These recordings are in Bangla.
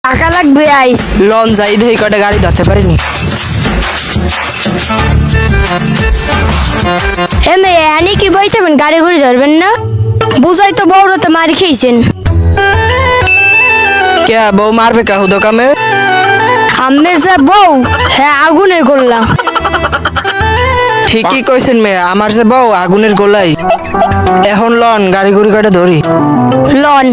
টাকা লাগবে আইস লন যাই দেই কটা গাড়ি ধরতে পারিনি। হে মেয়ে আনি কি বইতেবেন গাড়ি ঘুরি ধরবেন না? বুঝাই তো বউরতে মারি খেয়েছেন। কে বউ মারবে কাহু দোকামে? আমের যা বউ হ্যাঁ আগুনের গোল্লা। ঠিকই কইছেন মেয়ে, আমার যে বউ আগুনের গোলাই। এখন লন গাড়ি ঘুরি কটা ধরি। লন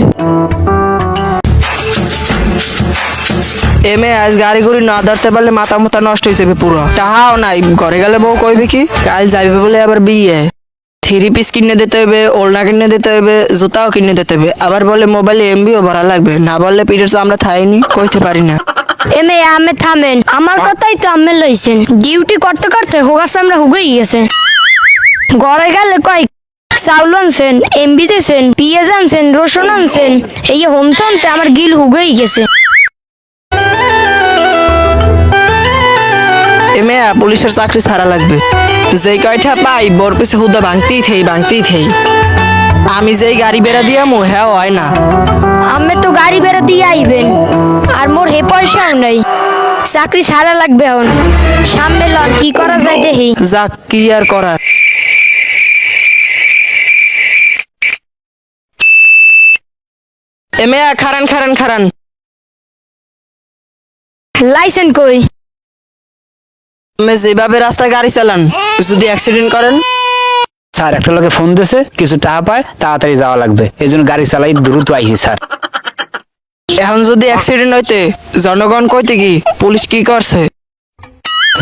এমে আজ গাড়ি ঘুরি না ধরতে পারলে মাথা মুথা নষ্ট হয়ে যাবে পুরো। তাহাও নাই, ঘরে গেলে বউ কইবে কি কাল যাইবে বলে আবার বিয়ে। 3 পিস কিনে দিতে হবে, ওড়না কিনে দিতে হবে, জুতাও কিনে দিতে হবে। আবার বলে মোবাইলে এমবিও ভরা লাগবে, না বললে পিঠের চামড়া থাইনি কইতে পারি না। এ মেয়ে আমে থামেন, আমার কথাই তো আমে লইছেন। ডিউটি করতে করতে হোগাস আমরা হুগেই গেছে। ঘরে গেলে কয় চাউল আনছেন, এমবি দিয়েছেন, পিঁয়াজ আনছেন, রসুন আনছেন, এই হোম টানতে আমার গিল হুগেই গেছে। এমে পুলিশের চাকরি ছাড়া লাগবে। যেই কয়টা পাই বর পিছে হুদা ভাঙতেই থেই। আমি যেই গাড়ি বেড়া দিয়ামু হ্যাঁ হয় না। আমি তো গাড়ি বেড়া দিয়ে আইবেন, আর মোর হে পয়সাও নাই। চাকরি ছাড়া লাগবে এখন। সামনে লন কি করা যায় দেখি। যাক কি আর করার। এমে খারান লাইসেন্স কই? আমি যেভাবে রাস্তায় গাড়ি চালান, যদি অ্যাক্সিডেন্ট করেন? স্যার একটা লোকে ফোন দিছে, কিছু টাকা পায়, তাড়াতাড়ি যাওয়া লাগবে, এই জন্য গাড়ি চালাই দ্রুত আইছি স্যার। এখন যদি অ্যাক্সিডেন্ট হইতে জনগণ কইতে কি পুলিশ কি করছে?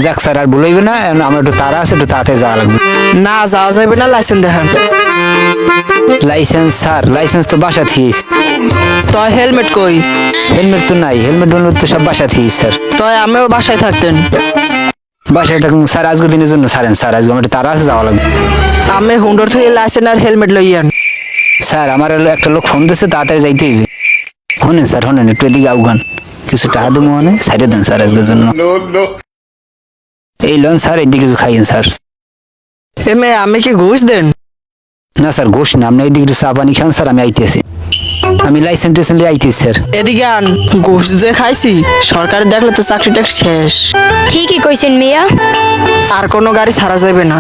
যাক স্যার আর বলইবে না, এখন আমার একটু তাড়া আছে, একটু তাড়াতাড়ি যাওয়া লাগবে। না যাওয়া যাবে না, লাইসেন্স দেখান। লাইসেন্স স্যার, লাইসেন্স তো বাসা থিস। তয় হেলমেট কই? হেলমেট তো নাই, হেলমেট তো সব বাসা থিস স্যার। তয় আমিও বাসায় থাকতেন। বাসায় থাকুন স্যার, আজকে দিনের জন্য ছাড়েন স্যার, আজকে আমার একটু তাড়া আছে, যাওয়া লাগবে। আমি হুন্ডর থেকে লাইসেন্স আর হেলমেট লইয়ান। স্যার আমার হলো একটা লোক ফোন দিচ্ছে, তাড়াতাড়ি যাইতে হইবে। শোনেন স্যার, শোনেন একটু এদিকে আউগান, কিছু টাকা দেবো মানে সাইডে দেন স্যার আজকের জন্য। এই লোন স্যার, এদিকে কিছু খাইয়েন স্যার। এমে আমি কি ঘুষ দেন? না স্যার ঘোষ না, আপনি এইদিকে একটু চা পানি খান স্যার, আমি আইতেছি। আমি লাইসেন্স টেসেন্স আইতেছি স্যার। এদিকে আন, ঘুষ যে খাইছি সরকার দেখলে তো চাকরিটা শেষ। ঠিকই কইছেন মিয়া। আর কোনো গাড়ি ছাড়া যাবে না।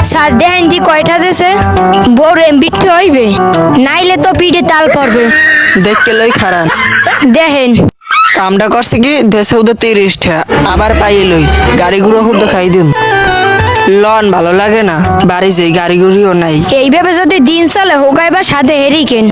স্যার দেখেন দি কয়টা দেশে বড় এমবিটি হইবে, নাইলে তো পিঠে তাল পড়বে। দেখতে লই খারান। দেখেন কামটা করছে কি দেশে উদের 30 টা, আবার পাইয়ে লই গাড়িগুলো হুদ খাই দিম। লন ভালো লাগে না, বাড়ি যেই গাড়িগুড়িও নাই। এইভাবে যদি দিন চলে হোগাইবার সাথে হেরিকেন।